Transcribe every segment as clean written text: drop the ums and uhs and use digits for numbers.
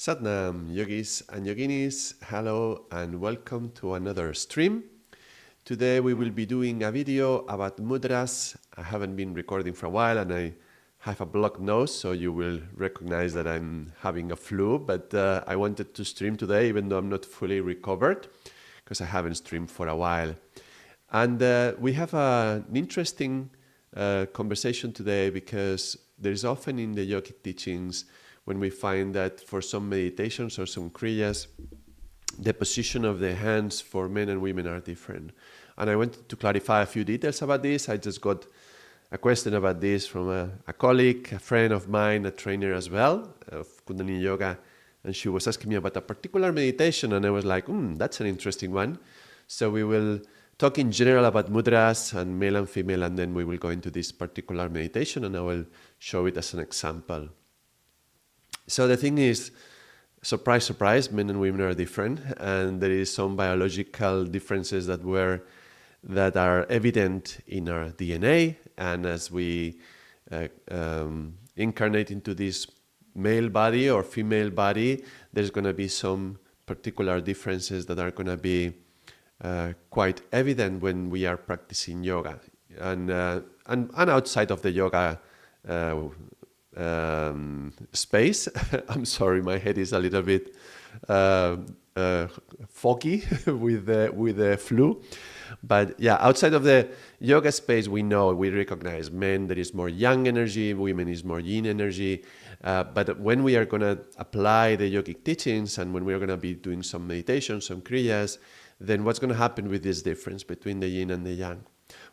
Satnam, yogis and yoginis, hello and welcome to another stream. Today we will be doing a video about mudras. I haven't been recording for a while and I have a blocked nose, so you will recognize that I'm having a flu, but I wanted to stream today even though I'm not fully recovered because I haven't streamed for a while. And we have an interesting conversation today because there's often in the yogic teachings when we find that for some meditations or some kriyas, the position of the hands for men and women are different. And I wanted to clarify a few details about this. I just got a question about this from a colleague, a friend of mine, a trainer as well, of Kundalini Yoga. And she was asking me about a particular meditation, and I was like, that's an interesting one. So we will talk in general about mudras and male and female, and then we will go into this particular meditation, and I will show it as an example. So the thing is, surprise, surprise, men and women are different, and there is some biological differences that are evident in our DNA, and as we incarnate into this male body or female body, there's going to be some particular differences that are going to be quite evident when we are practicing yoga, and outside of the yoga space. I'm sorry, my head is a little bit foggy with the flu. But yeah, outside of the yoga space, we recognize men, there is more yang energy, women is more yin energy. But when we are going to apply the yogic teachings and when we are going to be doing some meditation, some kriyas, then what's going to happen with this difference between the yin and the yang?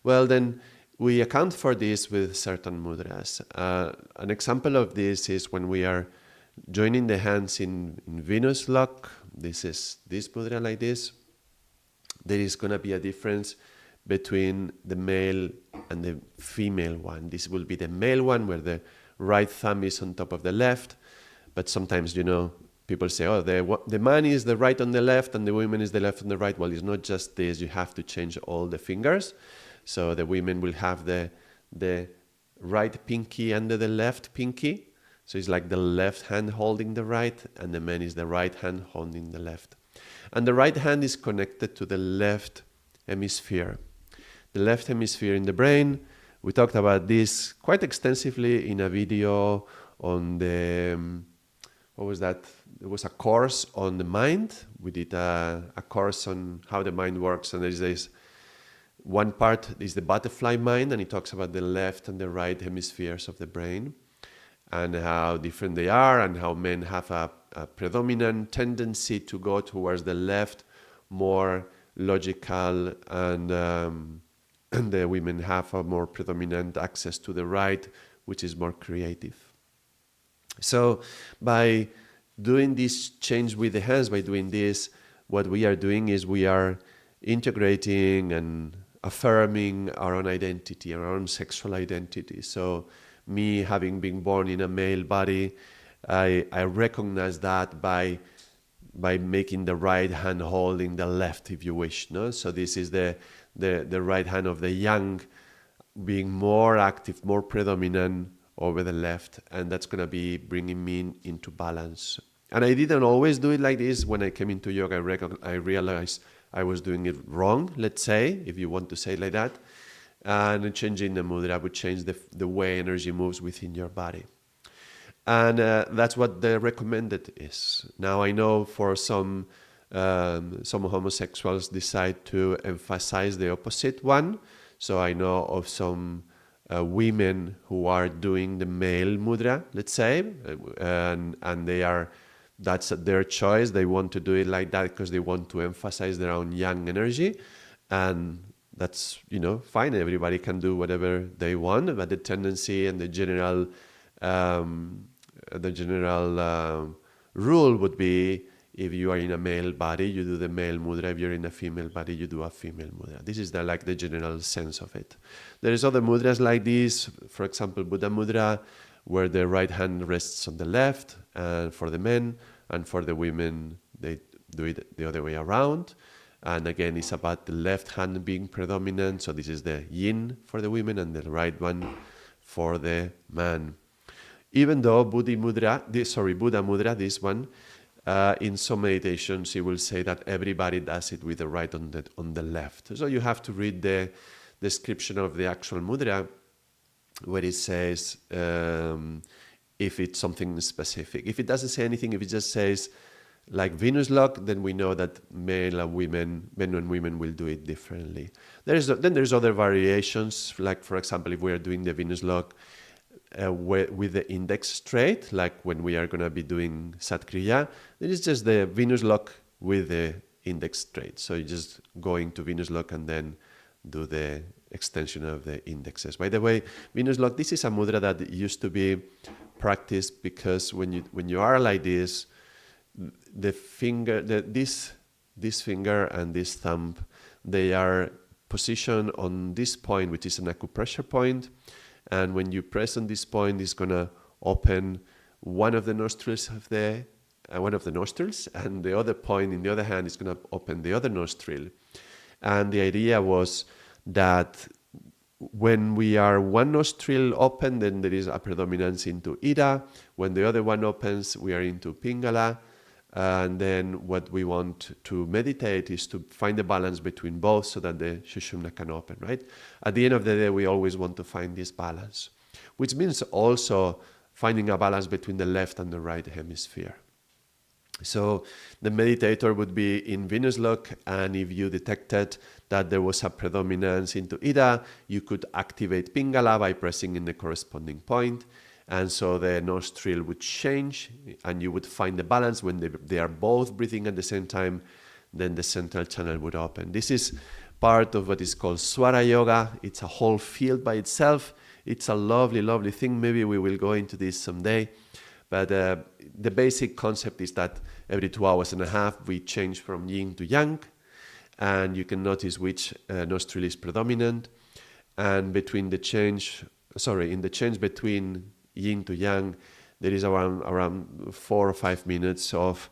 Well, then we account for this with certain mudras. An example of this is when we are joining the hands in Venus lock. This is this mudra like this. There is going to be a difference between the male and the female one. This will be the male one where the right thumb is on top of the left. But sometimes, people say, the man is the right on the left and the woman is the left on the right. Well, it's not just this. You have to change all the fingers. So the women will have the right pinky under the left pinky. So it's like the left hand holding the right, and the man is the right hand holding the left. And the right hand is connected to the left hemisphere. The left hemisphere in the brain. We talked about this quite extensively in a video on the, what was that? It was a course on the mind. We did a course on how the mind works, and there's this one part is the butterfly mind, and it talks about the left and the right hemispheres of the brain and how different they are, and how men have a predominant tendency to go towards the left, more logical, and the women have a more predominant access to the right, which is more creative. So by doing this change with the hands, by doing this, what we are doing is we are integrating and affirming our own identity, our own sexual identity. So me having been born in a male body, I recognize that by making the right hand holding the left, if you wish. No? So this is the right hand of the yang being more active, more predominant over the left, and that's going to be bringing me into balance. And I didn't always do it like this. When I came into yoga, I realized I was doing it wrong, let's say, if you want to say it like that. And changing the mudra would change the way energy moves within your body. And that's what the recommended is. Now I know for some homosexuals decide to emphasize the opposite one. So I know of some women who are doing the male mudra, let's say, and that's their choice. They want to do it like that because they want to emphasize their own yang energy, and that's fine. Everybody can do whatever they want, but the tendency and the general rule would be, if you are in a male body, you do the male mudra. If you're in a female body, you do a female mudra. This is the general sense of it. There is other mudras like this. For example, Buddha mudra, where the right hand rests on the left, for the men, and for the women, they do it the other way around. And again, it's about the left hand being predominant. So this is the yin for the women and the right one for the man. Even though Buddha Mudra, this one, in some meditations, it will say that everybody does it with the right on the left. So you have to read the description of the actual mudra, where it says if it's something specific. If it doesn't say anything, if it just says like Venus lock, then we know that men and women will do it differently. There's other variations, like for example, if we are doing the Venus lock with the index straight, like when we are going to be doing Satkriya, then it's just the Venus lock with the index straight. So you just go into Venus lock and then do the extension of the indexes. By the way, Venus lock, this is a mudra that used to be practiced because when you are like this, the finger, this finger and this thumb, they are positioned on this point, which is an acupressure point. And when you press on this point, it's going to open one of the nostrils of and the other point in the other hand is going to open the other nostril. And the idea was that when we are one nostril open, then there is a predominance into Ida. When the other one opens, we are into Pingala. And then what we want to meditate is to find the balance between both so that the Sushumna can open, right? At the end of the day, we always want to find this balance, which means also finding a balance between the left and the right hemisphere. So the meditator would be in Venus lock, and if you detected that there was a predominance into Ida, you could activate Pingala by pressing in the corresponding point. And so the nostril would change and you would find the balance. When they are both breathing at the same time, then the central channel would open. This is part of what is called Swara Yoga. It's a whole field by itself. It's a lovely, lovely thing. Maybe we will go into this someday. But the basic concept is that every 2 hours and a half, we change from yin to yang. And you can notice which nostril is predominant. And in the change between yin to yang, there is around 4 or 5 minutes of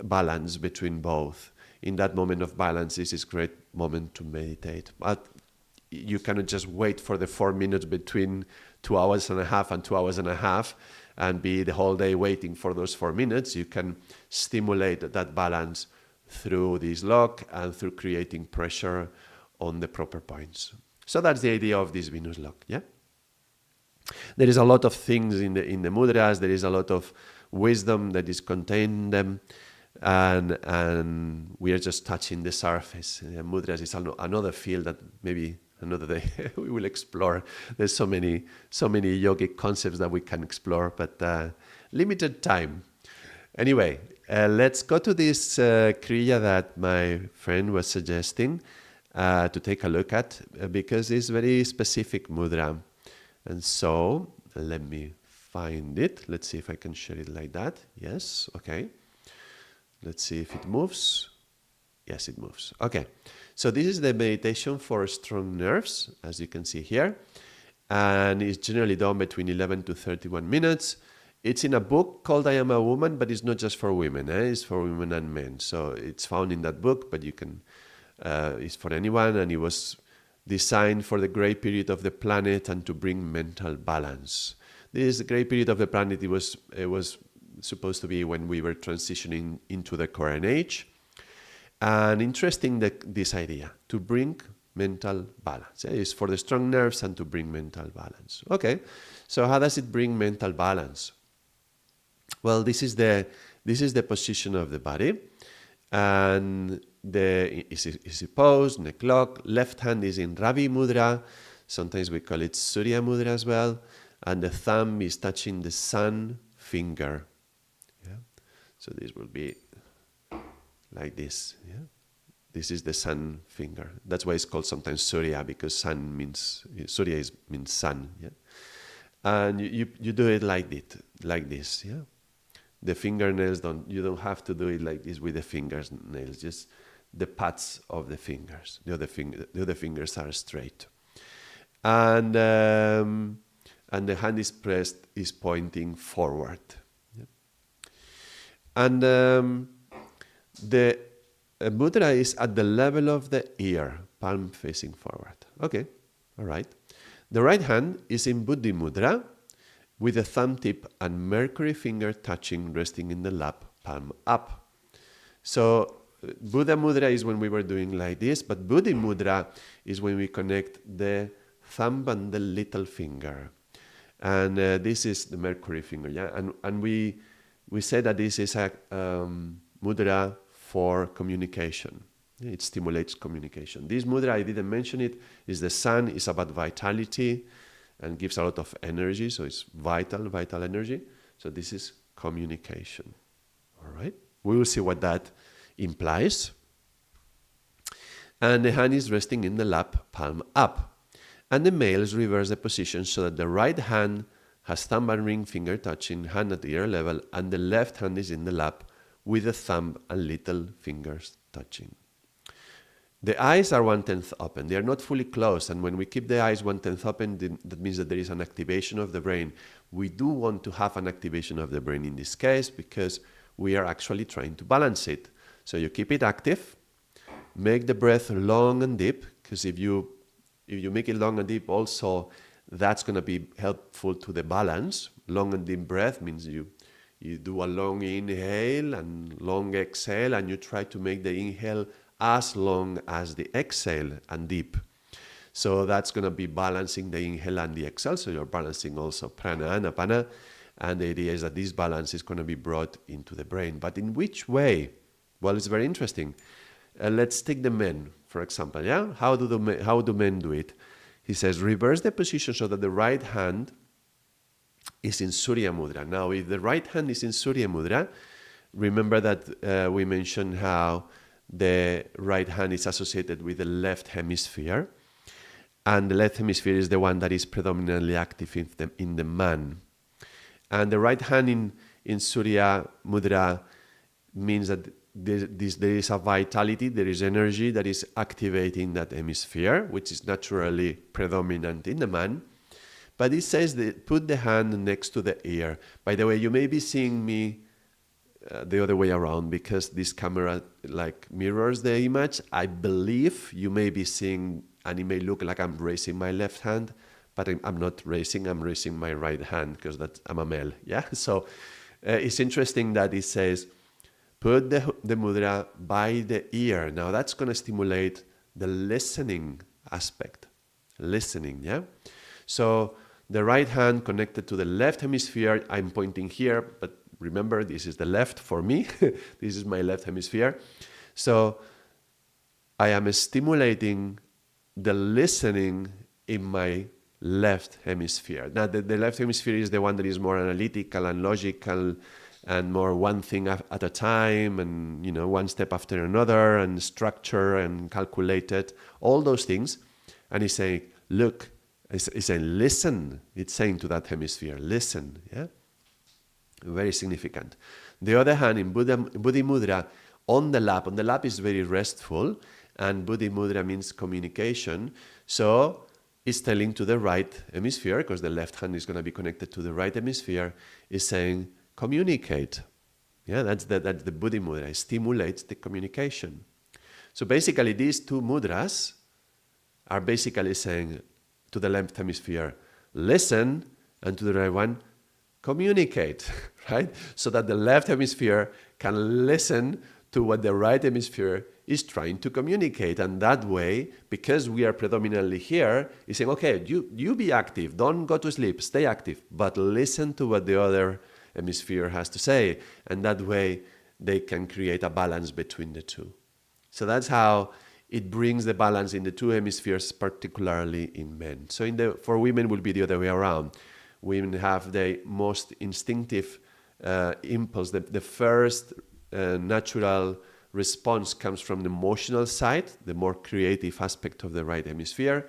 balance between both. In that moment of balance, this is a great moment to meditate. But you cannot just wait for the 4 minutes between 2 hours and a half and 2 hours and a half and be the whole day waiting for those 4 minutes. You can stimulate that balance through this lock and through creating pressure on the proper points. So that's the idea of this Venus lock, yeah? There is a lot of things in the mudras. There is a lot of wisdom that is contained in them, and we are just touching the surface. Mudras is another field that maybe another day we will explore. There's so many yogic concepts that we can explore, but limited time. Anyway, let's go to this kriya that my friend was suggesting to take a look at, because it's very specific mudra. And so let me find it. Let's see if I can share it like that. Yes, okay. Let's see if it moves. Yes, it moves. Okay. So this is the meditation for strong nerves, as you can see here. And it's generally done between 11 to 31 minutes. It's in a book called I Am a Woman, but it's not just for women. It's for women and men. So it's found in that book, but you can, it's for anyone. And it was designed for the gray period of the planet and to bring mental balance. This gray period of the planet, it was supposed to be when we were transitioning into the current age. And interesting this idea, to bring mental balance. It's for the strong nerves and to bring mental balance. Okay, so how does it bring mental balance? Well, this is the position of the body. And is pose, neck lock. Left hand is in Ravi Mudra. Sometimes we call it Surya Mudra as well. And the thumb is touching the sun finger. Yeah? So this will be like this. Yeah? This is the sun finger. That's why it's called sometimes Surya, because sun means, Surya means sun. Yeah? And you do it like this. Yeah? The fingernails you don't have to do it like this with the fingernails, just the pads of the fingers. The other fingers are straight. And the hand is pointing forward. Yeah. And the mudra is at the level of the ear, palm facing forward. Okay, all right. The right hand is in Buddhi Mudra, with the thumb tip and Mercury finger touching, resting in the lap palm up. So Buddha Mudra is when we were doing like this, but Buddhi Mudra is when we connect the thumb and the little finger. And this is the Mercury finger, yeah? And we said that this is a mudra for communication. It stimulates communication. This mudra, I didn't mention it, is the sun, is about vitality and gives a lot of energy, so it's vital energy. So this is communication, all right? We will see what that implies. And the hand is resting in the lap, palm up. And the males reverse the position so that the right hand has thumb and ring finger touching, hand at the ear level, and the left hand is in the lap with the thumb and little fingers touching. The eyes are 1/10 open. They are not fully closed, and when we keep the eyes 1/10 open, that means that there is an activation of the brain. We do want to have an activation of the brain in this case because we are actually trying to balance it. So you keep it active, make the breath long and deep, because if you make it long and deep also, that's going to be helpful to the balance. Long and deep breath means you do a long inhale and long exhale, and you try to make the inhale as long as the exhale and deep. So that's going to be balancing the inhale and the exhale. So you're balancing also prana and apana. And the idea is that this balance is going to be brought into the brain. But in which way? Well, it's very interesting. Let's take the men, for example. Yeah, how do men do it? He says, reverse the position so that the right hand is in Surya Mudra. Now, if the right hand is in Surya Mudra, remember that we mentioned how the right hand is associated with the left hemisphere, and the left hemisphere is the one that is predominantly active in the man. And the right hand in Surya Mudra means that there is a vitality, there is energy that is activating that hemisphere, which is naturally predominant in the man. But it says that put the hand next to the ear. By the way, you may be seeing me the other way around because this camera like mirrors the image. I believe you may be seeing, and it may look like I'm raising my left hand, but I'm not raising, I'm raising my right hand because I'm a male. Yeah. So it's interesting that it says, put the mudra by the ear. Now that's going to stimulate the listening aspect. Listening, yeah? So the right hand connected to the left hemisphere. I'm pointing here, but remember, this is the left for me. This is my left hemisphere. So I am stimulating the listening in my left hemisphere. Now, the left hemisphere is the one that is more analytical and logical and more one thing at a time and, one step after another and structure and calculated, all those things. And he's saying, look, he's saying, listen. It's saying to that hemisphere, listen, yeah? Very significant. The other hand, in Buddhi Mudra, on the lap is very restful, and Buddhi Mudra means communication. So it's telling to the right hemisphere, because the left hand is going to be connected to the right hemisphere, is saying, communicate. Yeah, that's the Buddhi Mudra. It stimulates the communication. So basically, these two mudras are basically saying to the left hemisphere, listen, and to the right one, communicate, right? So that the left hemisphere can listen to what the right hemisphere is trying to communicate. And that way, because we are predominantly here, is saying, okay, you be active, don't go to sleep, stay active, but listen to what the other hemisphere has to say. And that way, they can create a balance between the two. So that's how it brings the balance in the two hemispheres, particularly in men. So for women, it will be the other way around. Women have the most instinctive impulse. The first natural response comes from the emotional side, the more creative aspect of the right hemisphere.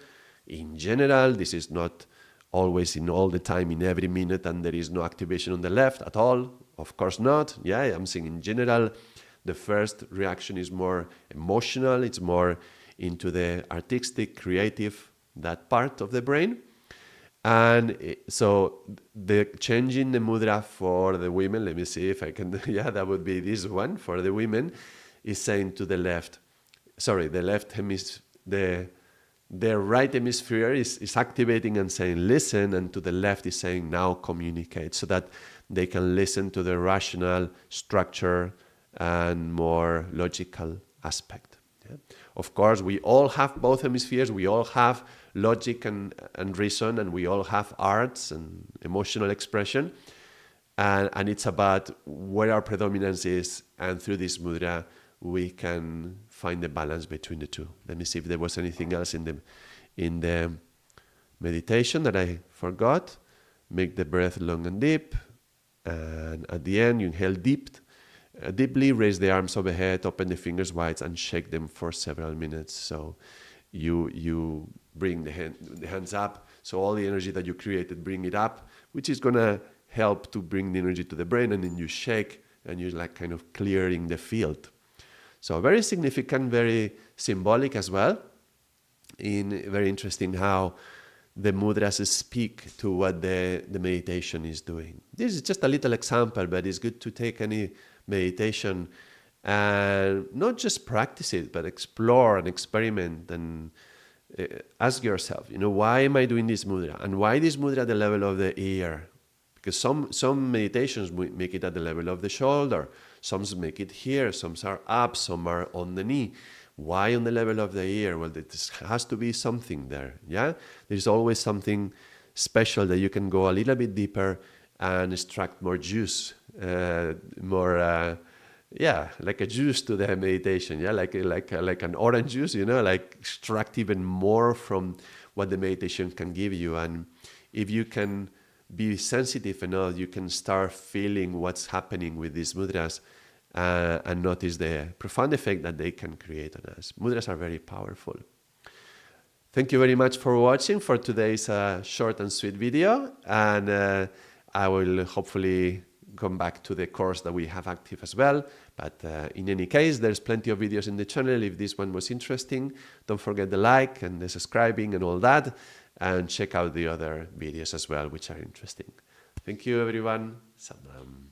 In general, this is not always in all the time, in every minute, and there is no activation on the left at all. Of course not. Yeah, I'm saying in general, the first reaction is more emotional. It's more into the artistic, creative, that part of the brain. And so the changing the mudra for the women, let me see if I can, yeah, that would be this one for the women, is saying to the left, the left hemisphere, the right hemisphere is activating and saying listen, and to the left is saying now communicate, so that they can listen to the rational structure and more logical aspect. Yeah? Of course, we all have both hemispheres. We all have logic and reason, and we all have arts and emotional expression. And it's about where our predominance is, and through this mudra, we can find the balance between the two. Let me see if there was anything else in the meditation that I forgot. Make the breath long and deep, and at the end, you inhale deeply, raise the arms overhead, open the fingers wide, and shake them for several minutes. So you bring the hands up, so all the energy that you created, bring it up, which is going to help to bring the energy to the brain, and then you shake, and you're like kind of clearing the field. So very significant, very symbolic as well. Very interesting how the mudras speak to what the meditation is doing. This is just a little example, but it's good to take any meditation and not just practice it, but explore and experiment and ask yourself, why am I doing this mudra? And why this mudra at the level of the ear? Because some meditations make it at the level of the shoulder, some make it here, some are up, some are on the knee. Why on the level of the ear? Well, there has to be something there, yeah? There's always something special that you can go a little bit deeper and extract more juice, like a juice to the meditation, yeah? Like an orange juice, like extract even more from what the meditation can give you. And if you can be sensitive enough, you can start feeling what's happening with these mudras and notice the profound effect that they can create on us. Mudras are very powerful. Thank you very much for watching for today's short and sweet video, and I will hopefully come back to the course that we have active as well. But in any case, there's plenty of videos in the channel. If this one was interesting, don't forget the like and the subscribing and all that, and check out the other videos as well, which are interesting. Thank you, everyone. Sadam.